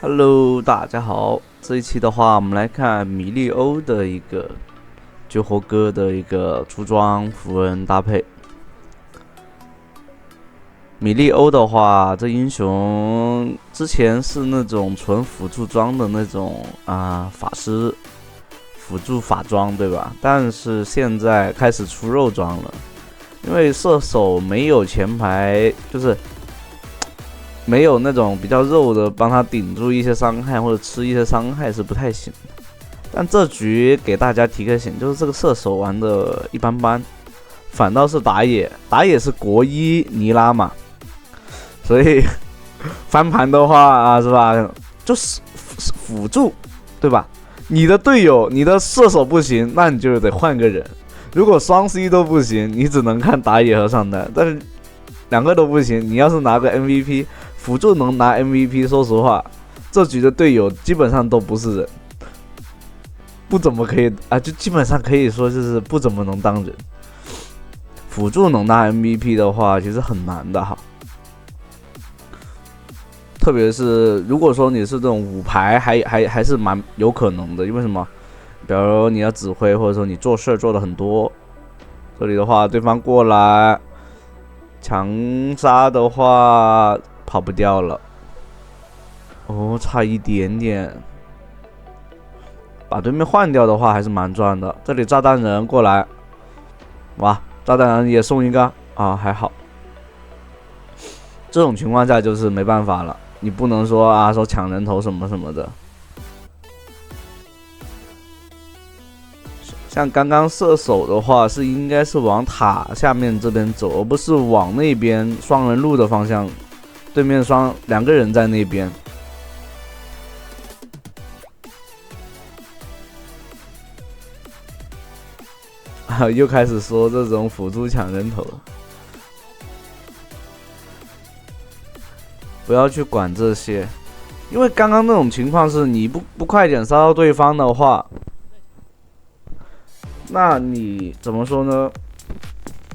Hello，大家好。这一期的话，我们来看米利欧的一个救火哥的一个出装符文搭配。米利欧的话，这英雄之前是那种纯辅助装的那种法师辅助法装，对吧？但是现在开始出肉装了，因为射手没有前排，就是没有那种比较肉的帮他顶住一些伤害或者吃一些伤害是不太行的。但这局给大家提个醒，就是这个射手玩的一般般，反倒是打野是国一尼拉嘛，所以翻盘的话是吧，就是辅助，对吧？你的队友你的射手不行，那你就得换个人。如果双 C 都不行，你只能看打野和上单，但是两个都不行，你要是拿个 MVP 辅助能拿 MVP， 说实话，这局的队友基本上都不是人，不怎么可以就基本上可以说就是不怎么能当人。辅助能拿 MVP 的话，其实很难的哈。特别是如果说你是这种五排，还是蛮有可能的，因为什么？比如你要指挥，或者说你做事做的很多，这里的话，对方过来强杀的话，跑不掉了。哦，差一点点，把对面换掉的话还是蛮赚的。这里炸弹人过来，哇，炸弹人也送一个还好。这种情况下就是没办法了，你不能说说抢人头什么什么的。像刚刚射手的话，是应该是往塔下面这边走，而不是往那边双人路的方向。对面两个人在那边。又开始说这种辅助抢人头了。不要去管这些，因为刚刚那种情况是你不快点杀到对方的话，那你怎么说呢？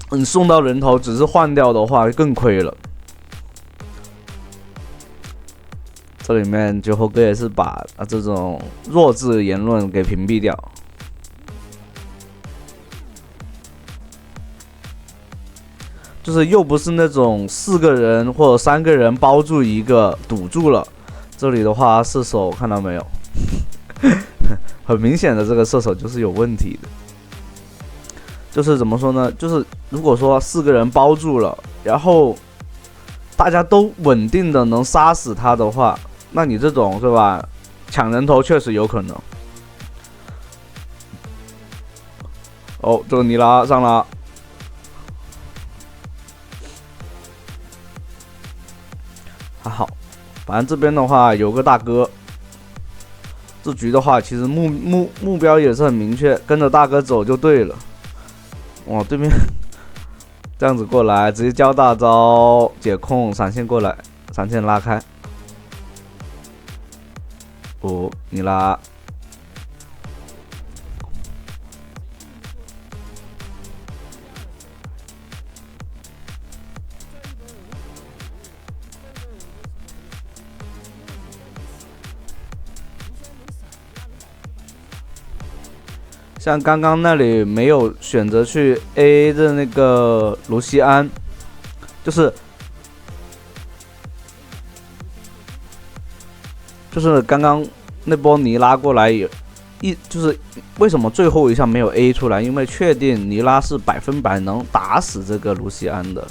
你送到人头只是换掉的话更亏了。这里面酒后哥也是把这种弱智言论给屏蔽掉。就是又不是那种4个人或者3个人包住一个堵住了，这里的话射手看到没有，很明显的这个射手就是有问题的。就是怎么说呢？就是如果说4个人包住了，然后大家都稳定的能杀死他的话，那你这种是吧，抢人头确实有可能。哦，这个尼拉上了。还好，反正这边的话有个大哥，这局的话其实目标也是很明确，跟着大哥走就对了。哇，对面这样子过来，直接交大招解控，闪现过来，闪现拉开。哦，你拉。像刚刚那里没有选择去 AA 的那个卢锡安，就是刚刚那波尼拉过来就是为什么最后一下没有 A 出来？因为确定尼拉是100%能打死这个卢锡安的。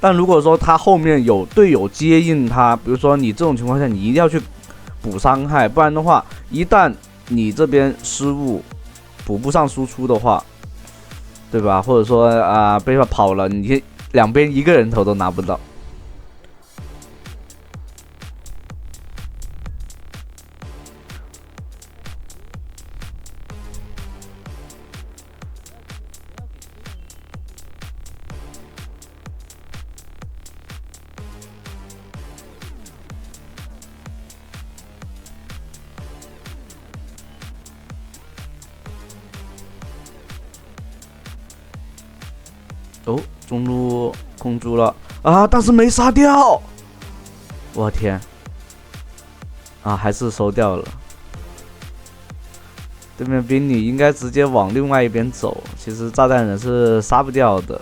但如果说他后面有队友接应他，比如说你这种情况下，你一定要去补伤害，不然的话，一旦你这边失误补不上输出的话，对吧？或者说被他跑了，你两边一个人头都拿不到。哦，中路控住了但是没杀掉，我天，啊，还是收掉了。对面兵你应该直接往另外一边走，其实炸弹人是杀不掉的。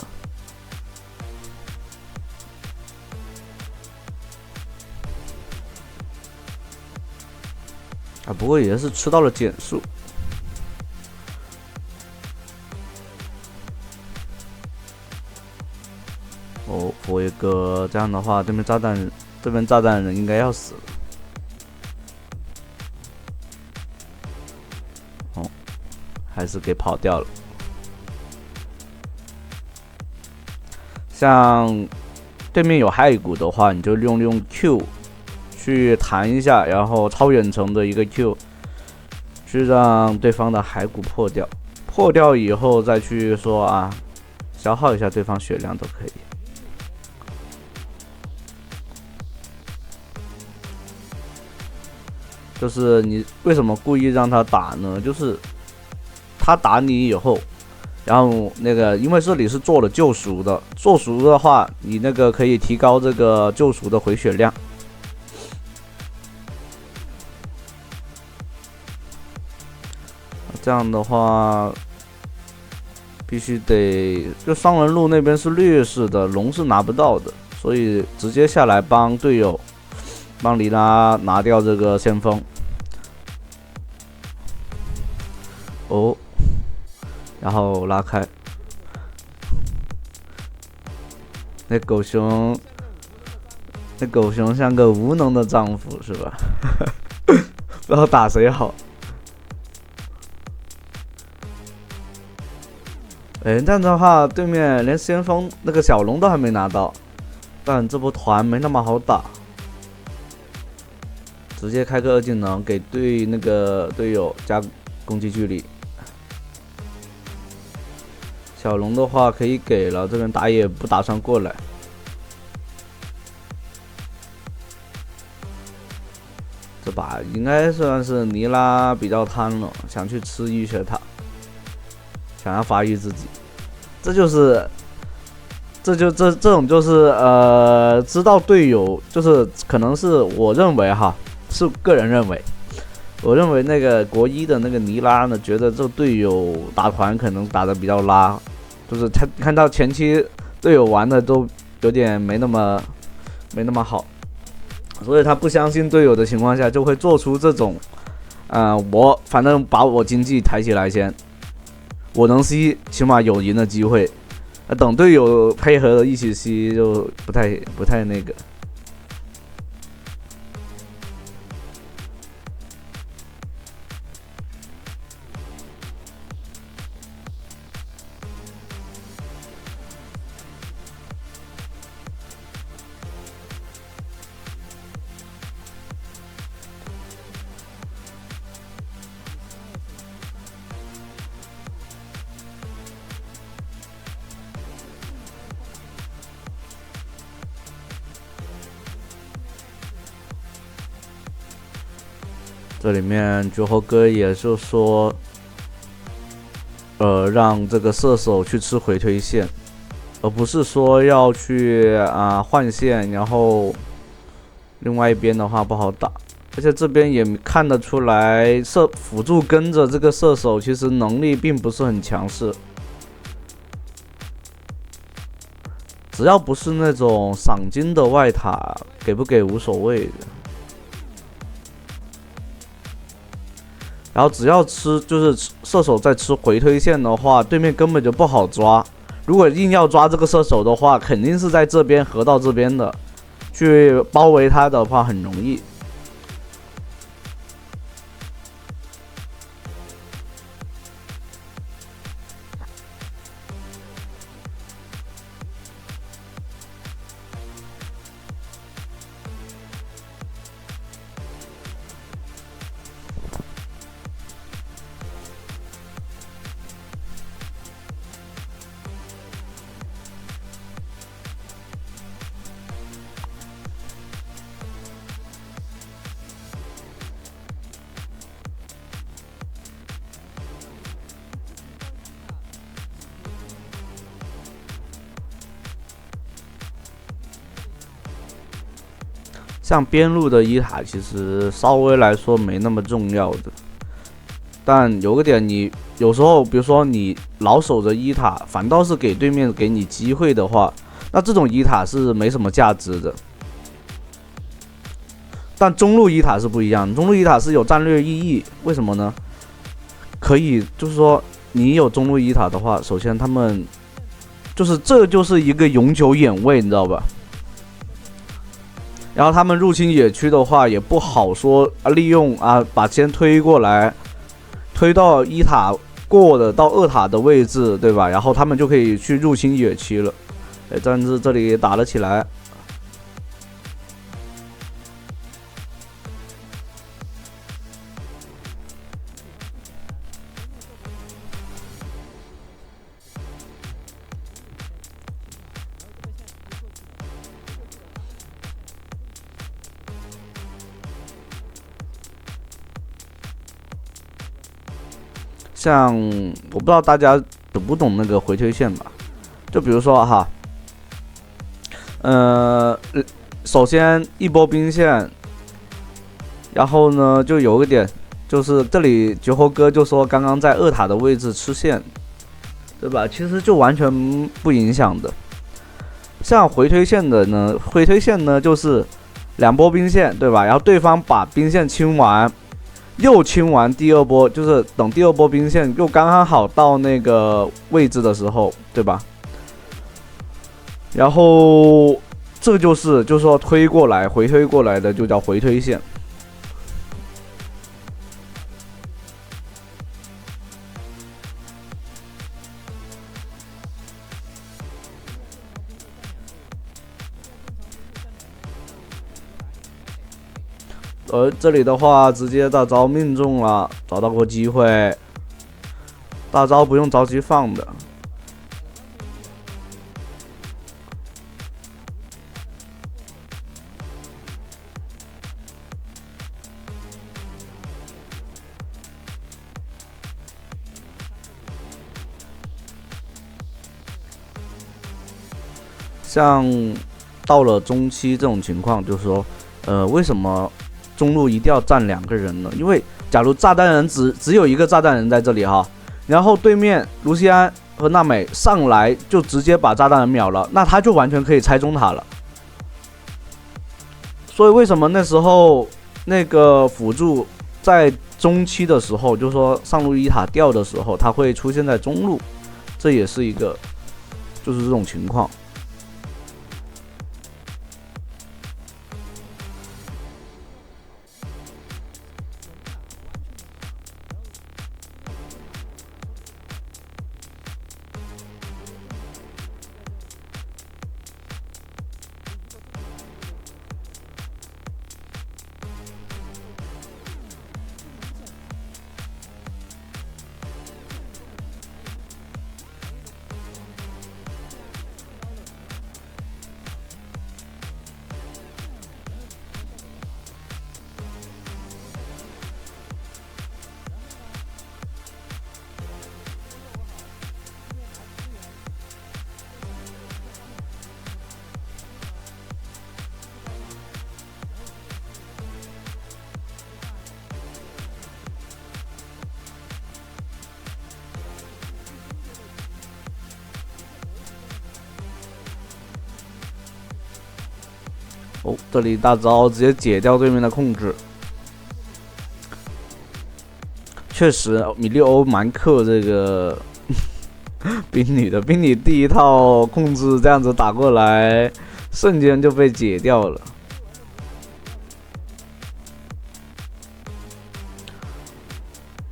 啊，不过也是吃到了减速。哦，活一个，这样的话，对面炸弹人应该要死了。哦，还是给跑掉了。像对面有骸骨的话，你就用 Q 去弹一下，然后超远程的一个 Q， 去让对方的骸骨破掉。破掉以后再去说啊，消耗一下对方血量都可以。就是你为什么故意让他打呢？就是他打你以后，然后那个因为这里是做了救赎的，做赎的话，你那个可以提高这个救赎的回血量。这样的话，必须得就双人路那边是劣势的，龙是拿不到的，所以直接下来帮队友，帮黎拉拿掉这个先锋。哦，然后拉开。那狗熊像个无能的丈夫是吧？不知道打谁好。这样的话，对面连先锋那个小龙都还没拿到，但这波团没那么好打，直接开个2技能给那个队友加攻击距离。小龙的话可以给了，这边打野不打算过来。这把应该算是尼拉比较贪了，想去吃浴血塔，想要发育自己。这种就是知道队友，就是可能是我认为哈，是个人认为，我认为那个国一的那个尼拉呢，觉得这队友打团可能打得比较拉，就是他看到前期队友玩的都有点没那么好，所以他不相信队友的情况下，就会做出这种，我反正把我经济抬起来先，我能吸，起码有赢的机会。等队友配合的一起吸，就不太那个。这里面绝活哥也是说，让这个射手去吃回推线，而不是说要去换线，然后另外一边的话不好打，而且这边也看得出来，辅助跟着这个射手其实能力并不是很强势，只要不是那种赏金的外塔，给不给无所谓的。然后只要就是射手在吃回推线的话，对面根本就不好抓。如果硬要抓这个射手的话，肯定是在这边合到这边的，去包围他的话很容易。像边路的伊塔其实稍微来说没那么重要的，但有个点，你有时候比如说你老守着伊塔，反倒是给对面给你机会的话，那这种伊塔是没什么价值的。但中路伊塔是不一样，中路伊塔是有战略意义，为什么呢？可以就是说你有中路伊塔的话，首先他们这就是一个永久眼位，你知道吧？然后他们入侵野区的话，也不好说利用把先推过来，推到一塔过的到2塔的位置，对吧？然后他们就可以去入侵野区了。但是这里打了起来。像我不知道大家懂不懂那个回推线吧？就比如说哈，首先一波兵线，然后呢就有一点，就是这里绝活哥就说刚刚在2塔的位置吃线，对吧？其实就完全不影响的。像回推线呢就是2波兵线，对吧？然后对方把兵线清完。又清完第2波，就是等第2波兵线又刚刚好到那个位置的时候，对吧？然后这就是说推过来回推过来的就叫回推线。这里的话直接大招命中了，找到过机会，大招不用着急放的。像到了中期这种情况，就是说，为什么中路一定要站2个人呢？因为假如炸弹人只有1个炸弹人在这里哈，然后对面卢锡安和娜美上来就直接把炸弹人秒了，那他就完全可以拆中塔了。所以为什么那时候那个辅助在中期的时候，就是说上路一塔掉的时候，他会出现在中路，这也是一个就是这种情况。这里大招直接解掉对面的控制。确实，米利欧蛮克这个冰女的，冰女第一套控制这样子打过来，瞬间就被解掉了。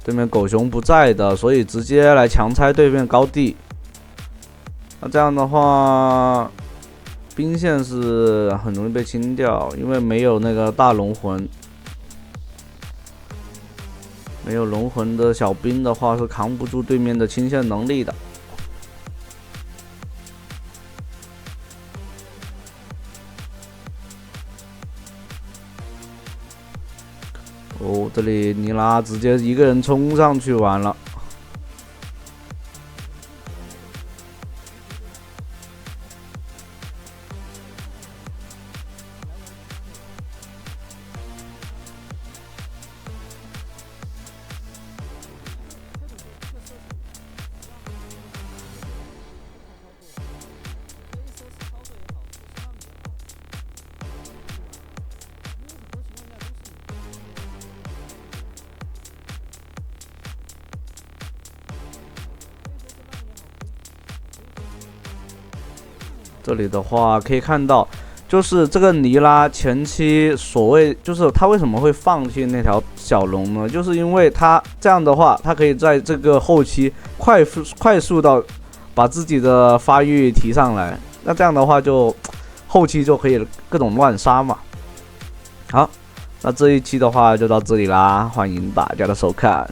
对面狗熊不在的，所以直接来强拆对面高地。那这样的话，兵线是很容易被清掉，因为没有那个大龙魂。没有龙魂的小兵的话，是扛不住对面的清线能力的。这里尼拉直接一个人冲上去完了。这里的话可以看到，就是这个尼拉前期所谓就是他为什么会放弃那条小龙呢？就是因为他这样的话，他可以在这个后期快速到把自己的发育提上来，那这样的话就后期就可以各种乱杀嘛。好，那这一期的话就到这里啦，欢迎大家的收看。